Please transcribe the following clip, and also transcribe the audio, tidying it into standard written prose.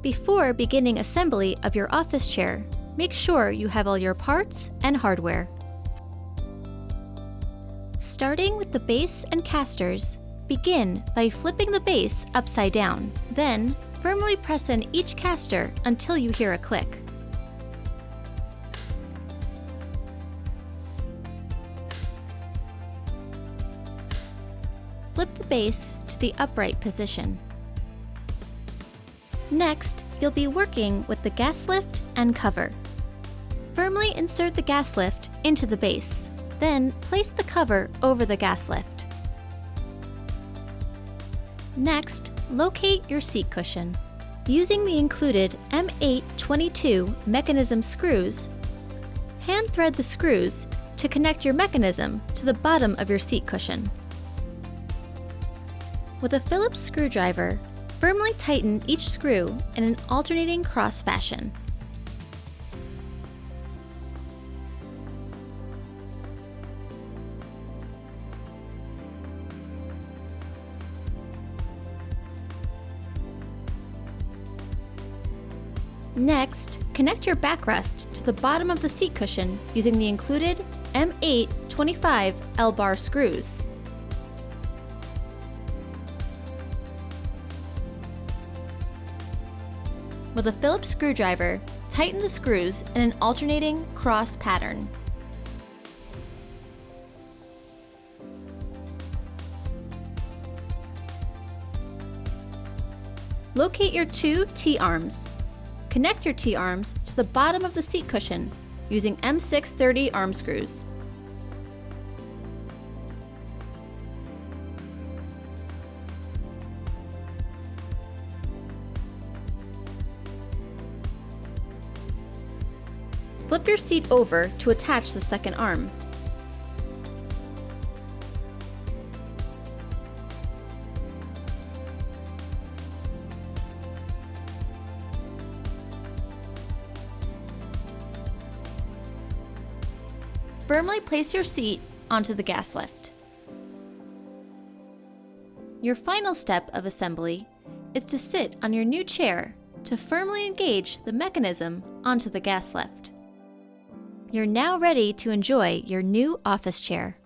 Before beginning assembly of your office chair, make sure you have all your parts and hardware. Starting with the base and casters, begin by flipping the base upside down. Then, firmly press in each caster until you hear a click. Flip the base to the upright position. Next, you'll be working with the gas lift and cover. Firmly insert the gas lift into the base. Then, place the cover over the gas lift. Next, locate your seat cushion. Using the included M822 mechanism screws, hand thread the screws to connect your mechanism to the bottom of your seat cushion. With a Phillips screwdriver, firmly tighten each screw in an alternating cross fashion. Next, connect your backrest to the bottom of the seat cushion using the included M825 L-bar screws. With a Phillips screwdriver, tighten the screws in an alternating cross pattern. Locate your two T-arms. Connect your T-arms to the bottom of the seat cushion using M630 arm screws. Flip your seat over to attach the second arm. Firmly place your seat onto the gas lift. Your final step of assembly is to sit on your new chair to firmly engage the mechanism onto the gas lift. You're now ready to enjoy your new office chair.